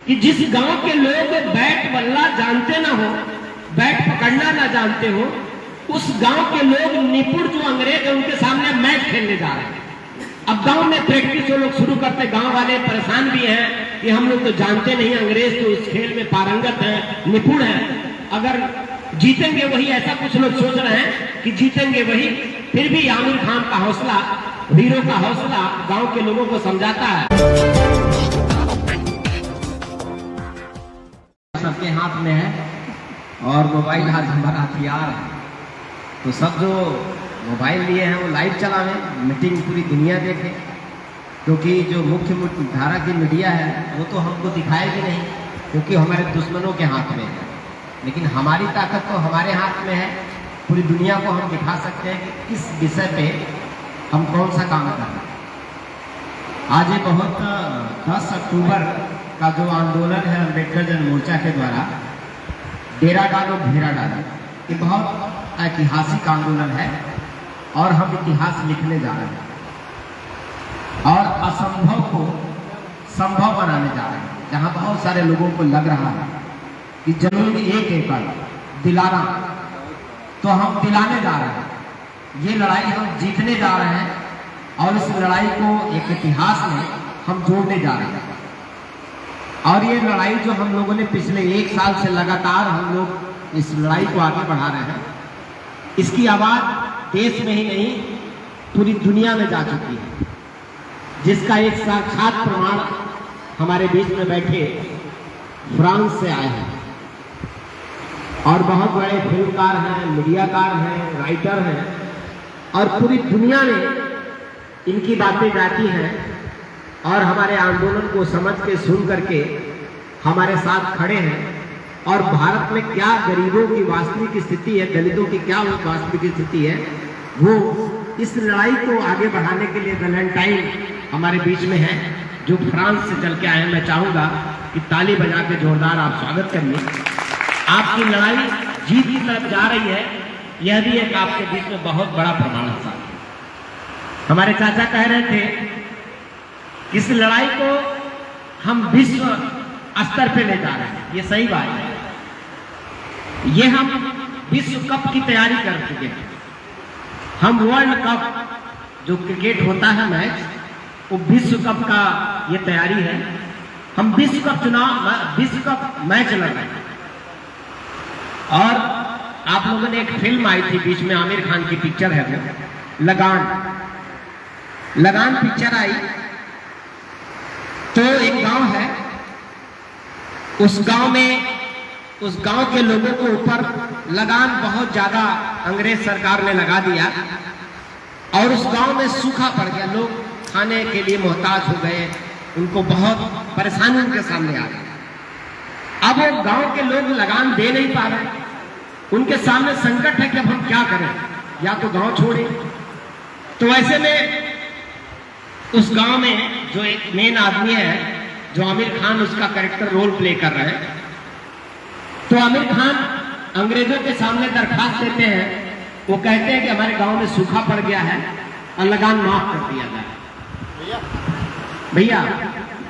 कि जिस गांव के लोग बैट बल्ला जानते ना हो, बैट पकड़ना ना जानते हो, उस गांव के लोग निपुण जो अंग्रेज है उनके सामने मैच खेलने जा रहे हैं। अब गांव में प्रैक्टिस वो लोग शुरू करते, गांव वाले परेशान भी हैं कि हम लोग तो जानते नहीं, अंग्रेज तो इस खेल में पारंगत है, निपुण है, अगर जीतेंगे वही, ऐसा कुछ लोग सोच रहे हैं कि जीतेंगे वही। फिर भी आमिर खान का हौसला, हीरो का हौसला गांव के लोगों को समझाता है। सबके हाथ में है और मोबाइल आज हमारा हथियार है, तो सब जो मोबाइल लिए हैं वो लाइव चलावें, मीटिंग पूरी दुनिया देखे, क्योंकि जो मुख्य धारा की मीडिया है वो तो हमको दिखाएगी नहीं, क्योंकि हमारे दुश्मनों के हाथ में है। लेकिन हमारी ताकत तो हमारे हाथ में है, पूरी दुनिया को हम दिखा सकते हैं कि किस विषय पे हम कौन सा काम कर रहे हैं। आज ये बहुत 10 अक्टूबर का जो आंदोलन है अम्बेडकर जन मोर्चा के द्वारा, डेरा डालो घेरा डालो, ये बहुत ऐतिहासिक आंदोलन है और हम इतिहास लिखने जा रहे हैं और असंभव को संभव बनाने जा रहे हैं। जहां बहुत सारे लोगों को लग रहा है कि जमीन 1 एकड़ दिलाना, तो हम दिलाने जा रहे हैं। ये लड़ाई हम जीतने जा रहे हैं और इस लड़ाई को एक इतिहास में हम जोड़ने जा रहे हैं। और ये लड़ाई जो हम लोगों ने पिछले 1 साल से लगातार हम लोग इस लड़ाई को आगे बढ़ा रहे हैं, इसकी आवाज देश में ही नहीं पूरी दुनिया में जा चुकी है, जिसका एक साक्षात प्रमाण हमारे बीच में बैठे फ्रांस से आए हैं और बहुत बड़े फिल्मकार हैं, मीडियाकार हैं, राइटर हैं और पूरी दुनिया में इनकी बातें जाती हैं और हमारे आंदोलन को समझ के सुन करके हमारे साथ खड़े हैं। और भारत में क्या गरीबों की वास्तविक स्थिति है, दलितों की क्या वास्तविक स्थिति है, वो इस लड़ाई को आगे बढ़ाने के लिए वैलेंटाइन हमारे बीच में है, जो फ्रांस से चल के आए। मैं चाहूंगा कि ताली बजा के जोरदार आप स्वागत करिए। आपकी लड़ाई जीत की तरफ जा रही है, यह भी एक आपके बीच में बहुत बड़ा प्रमाण है। हमारे चाचा कह रहे थे इस लड़ाई को हम विश्व स्तर पे ले जा रहे हैं, ये सही बात है। ये हम विश्व कप की तैयारी कर चुके हैं। हम वर्ल्ड कप जो क्रिकेट होता है मैच, वो विश्व कप का ये तैयारी है। हम विश्व कप विश्व कप मैच लड़ रहे हैं। और आप लोगों ने एक फिल्म आई थी बीच में, आमिर खान की पिक्चर है वो लगान पिक्चर आई, तो एक गांव है, उस गांव के लोगों को ऊपर लगान बहुत ज्यादा अंग्रेज सरकार ने लगा दिया और उस गांव में सूखा पड़ गया, लोग खाने के लिए मोहताज हो गए, उनको बहुत परेशानी उनके सामने आ गई। अब वो गांव के लोग लगान दे नहीं पा रहे, उनके सामने संकट है कि अब हम क्या करें, या तो गांव छोड़ें। तो ऐसे में उस गांव में जो एक मेन आदमी है, जो आमिर खान उसका कैरेक्टर रोल प्ले कर रहे हैं, तो आमिर खान अंग्रेजों के सामने दरखास्त देते हैं। वो कहते हैं कि हमारे गांव में सूखा पड़ गया है और लगान माफ कर दिया जाए। भैया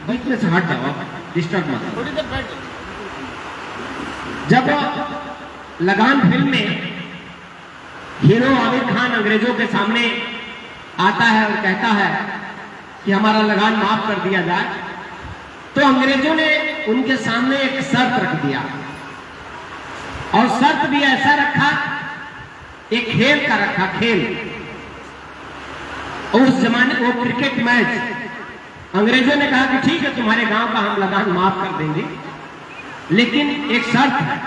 बीच में से हट जाओ, डिस्टर्ब मत। जब लगान फिल्म में हीरो आमिर खान अंग्रेजों के सामने आता है और कहता है कि हमारा लगान माफ कर दिया जाए, तो अंग्रेजों ने उनके सामने एक शर्त रख दिया और शर्त भी ऐसा रखा, एक खेल का रखा, खेल। और उस जमाने वो क्रिकेट मैच। अंग्रेजों ने कहा कि ठीक है, तुम्हारे गांव का हम लगान माफ कर देंगे, लेकिन एक शर्त है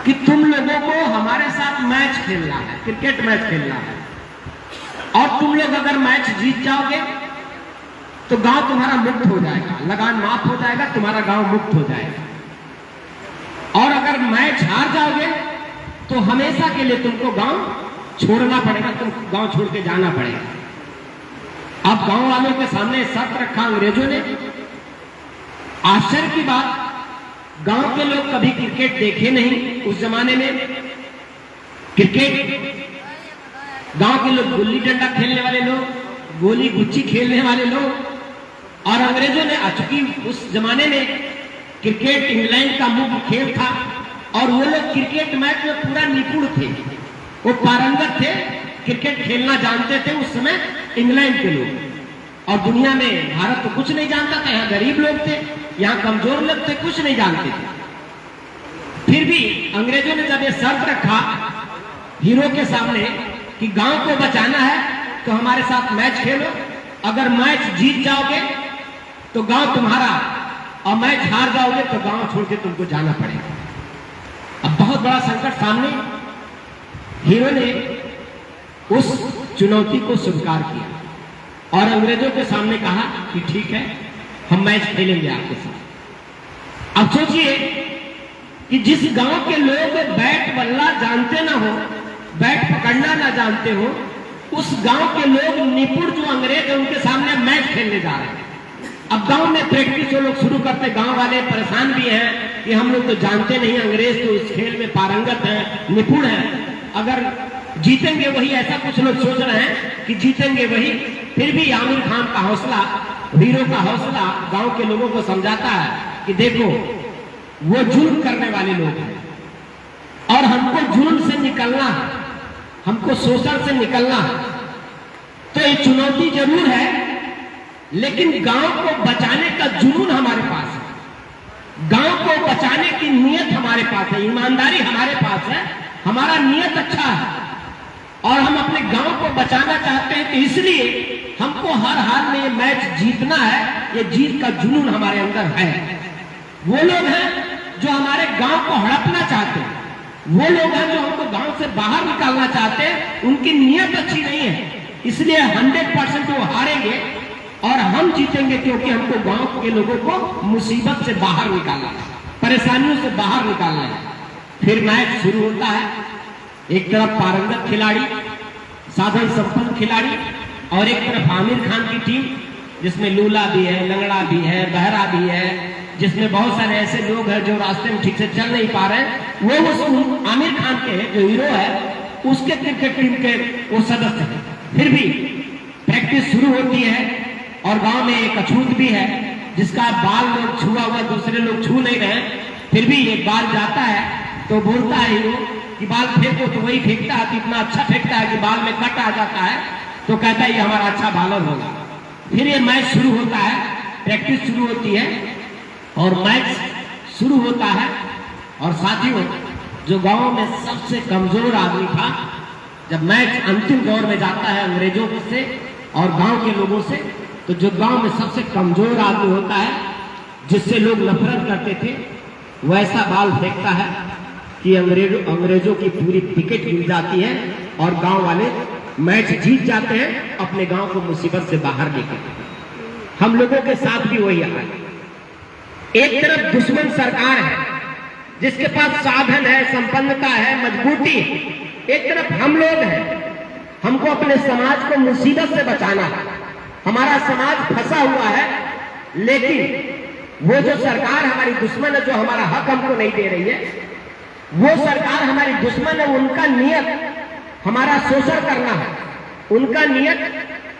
कि तुम लोगों को हमारे साथ मैच खेलना है, क्रिकेट मैच खेलना है, और तुम लोग अगर मैच जीत जाओगे तो गांव तुम्हारा मुक्त हो जाएगा, लगान माफ हो जाएगा, तुम्हारा गांव मुक्त हो जाएगा। और अगर मैच हार जाओगे तो हमेशा के लिए तुमको गांव छोड़ना पड़ेगा, तुम गांव छोड़ के जाना पड़ेगा। अब गांव वालों के सामने शर्त रखा अंग्रेजों ने। आश्चर्य की बात, गांव के लोग कभी क्रिकेट देखे नहीं उस जमाने में। क्रिकेट गांव के लोग गुल्ली डंडा खेलने वाले लोग, गोली गुच्ची खेलने वाले लोग, और अंग्रेजों ने, चूंकि उस जमाने में क्रिकेट इंग्लैंड का मुख्य खेल था और वो लोग क्रिकेट मैच में पूरा निपुण थे, वो पारंगत थे, क्रिकेट खेलना जानते थे उस समय इंग्लैंड के लोग। और दुनिया में भारत तो कुछ नहीं जानता था, यहाँ गरीब लोग थे, यहाँ कमजोर लोग थे, कुछ नहीं जानते थे। फिर भी अंग्रेजों ने जब ये शर्त रखा हीरो के सामने कि गांव को बचाना है तो हमारे साथ मैच खेलो, अगर मैच जीत जाओगे तो गांव तुम्हारा, और मैच हार जाओगे तो गांव छोड़ के तुमको जाना पड़ेगा। अब बहुत बड़ा संकट सामने, हीरो ने उस चुनौती को स्वीकार किया और अंग्रेजों के सामने कहा कि ठीक है, हम मैच खेलेंगे आपके साथ। अब सोचिए कि जिस गांव के लोग बैट बल्ला जानते ना हो, बैट पकड़ना ना जानते हो, उस गांव के लोग निपुण जो अंग्रेज है उनके सामने मैच खेलने जा रहे हैं। अब गांव में प्रैक्टिस वो लोग शुरू करते, गांव वाले परेशान भी हैं कि हम लोग तो जानते नहीं, अंग्रेज तो इस खेल में पारंगत है, निपुण है, अगर जीतेंगे वही, ऐसा कुछ लोग सोच रहे हैं कि जीतेंगे वही। फिर भी आमिर खान का हौसला, हीरो का हौसला गांव के लोगों को समझाता है कि देखो वो जुल्म करने वाले लोग हैं और हमको जुल्म से निकलना है, हमको शोषण से निकलना है। तो ये चुनौती जरूर है, लेकिन गांव को बचाने का जुनून हमारे पास है, गांव को बचाने की नीयत हमारे पास है, ईमानदारी हमारे पास है, हमारा नीयत अच्छा है और हम अपने गांव को बचाना चाहते हैं। तो इसलिए हमको हर हाल में ये मैच जीतना है, ये जीत का जुनून हमारे अंदर है। वो लोग हैं जो हमारे गांव को हड़पना चाहते हैं, वो लोग हैं जो हमको गांव से बाहर निकालना चाहते हैं, उनकी नीयत अच्छी नहीं है, इसलिए 100% वो हारेंगे और हम जीतेंगे, क्योंकि हमको गांव के लोगों को मुसीबत से बाहर निकालना है, परेशानियों से बाहर निकालना है। फिर मैच शुरू होता है, एक तरफ पारंगत खिलाड़ी, साधन संपन्न खिलाड़ी, और एक तरफ आमिर खान की टीम जिसमें लूला भी है, लंगड़ा भी है, बहरा भी है, जिसमें बहुत सारे ऐसे लोग हैं जो रास्ते में ठीक से चल नहीं पा रहे हैं, वो उस आमिर खान के जो हीरो है उसके क्रिकेट टीम के वो सदस्य हैं। फिर भी प्रैक्टिस शुरू होती है और गांव में एक अछूत भी है जिसका बाल लोग छुआ हुआ दूसरे लोग छू नहीं रहे, फिर भी एक बाल जाता है तो बोलता है हीरो कि बाल फेंको, तो वही फेंकता है, तो इतना अच्छा फेंकता है कि बाल में कट आ जाता है, तो कहता है ये हमारा अच्छा बॉलर होगा। फिर ये मैच शुरू होता है, प्रैक्टिस शुरू होती है और मैच शुरू होता है। और साथियों, जो गांव में सबसे कमजोर आदमी था, जब मैच अंतिम दौर में जाता है अंग्रेजों से और गांव के लोगों से, तो जो गांव में सबसे कमजोर आदमी होता है, जिससे लोग नफरत करते थे, वैसा बाल फेंकता है कि अंग्रेजों की पूरी विकेट गिर जाती है और गांव वाले मैच जीत जाते हैं, अपने गांव को मुसीबत से बाहर लेकर। हम लोगों के साथ भी वही हाल है। एक तरफ दुश्मन सरकार है जिसके पास साधन है, संपन्नता है, मजबूती है, एक तरफ हम लोग हैं, हमको अपने समाज को मुसीबत से बचाना है, हमारा समाज फंसा हुआ है, लेकिन वो जो सरकार हमारी दुश्मन है, जो हमारा हक हमको नहीं दे रही है, वो सरकार हमारी दुश्मन है, उनका नियत हमारा शोषण करना है, उनका नियत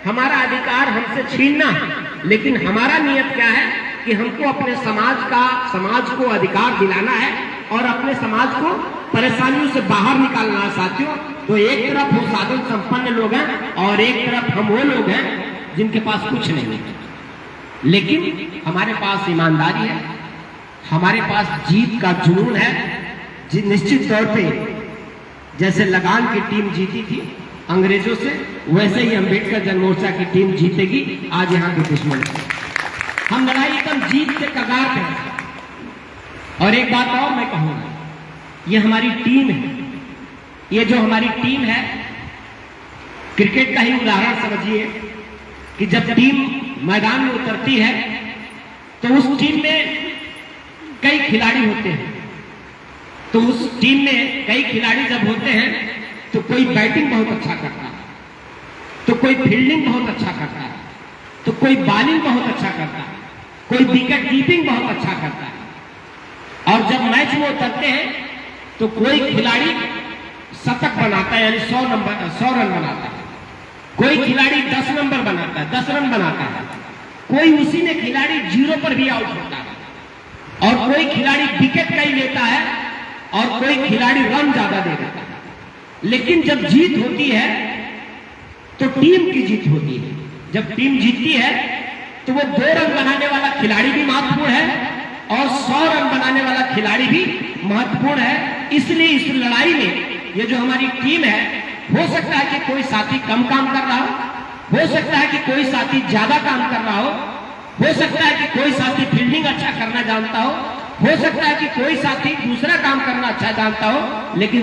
हमारा अधिकार हमसे छीनना है। लेकिन हमारा नियत क्या है कि हमको अपने समाज को अधिकार दिलाना है और अपने समाज को परेशानियों से बाहर निकालना है। साथियों, तो एक तरफ वो साधन संपन्न लोग हैं और एक तरफ हम वो लोग हैं जिनके पास कुछ नहीं है, लेकिन हमारे पास ईमानदारी है, हमारे पास जीत का जुनून है। निश्चित तौर पे जैसे लगान की टीम जीती थी अंग्रेजों से, वैसे ही अम्बेडकर जन मोर्चा की टीम जीतेगी आज यहाँ के दुश्मन से। हम लड़ाई एकदम जीत के कगार पे हैं। और एक बात और मैं कहूंगा, ये हमारी टीम है, ये जो हमारी टीम है, क्रिकेट का ही उदाहरण समझिए कि जब टीम मैदान में उतरती है तो उस टीम में कई खिलाड़ी होते हैं, तो उस टीम में कई खिलाड़ी जब होते हैं तो कोई बैटिंग बहुत अच्छा करता है, तो कोई फील्डिंग बहुत अच्छा करता है, तो कोई बॉलिंग बहुत अच्छा करता है, कोई विकेट कीपिंग बहुत अच्छा करता है। और जब मैच में उतरते हैं तो कोई खिलाड़ी शतक बनाता है, यानी 100 रन बनाता है, कोई खिलाड़ी 10 नंबर बनाता है, 10 रन बनाता है, कोई उसी में खिलाड़ी 0 पर भी आउट होता है। और कोई खिलाड़ी विकेट कई लेता है और कोई खिलाड़ी रन ज्यादा दे देता है। लेकिन जब जीत होती है तो टीम की जीत होती है। जब टीम जीतती है तो वो 2 रन बनाने वाला खिलाड़ी भी महत्वपूर्ण है और 100 रन बनाने वाला खिलाड़ी भी महत्वपूर्ण है। इसलिए इस लड़ाई में ये जो हमारी टीम है, हो सकता है कि कोई साथी कम काम कर रहा हो सकता है कि कोई साथी ज्यादा काम कर रहा हो सकता है कि कोई साथी फील्डिंग अच्छा करना जानता हो सकता है कि कोई साथी दूसरा काम करना अच्छा जानता हो, लेकिन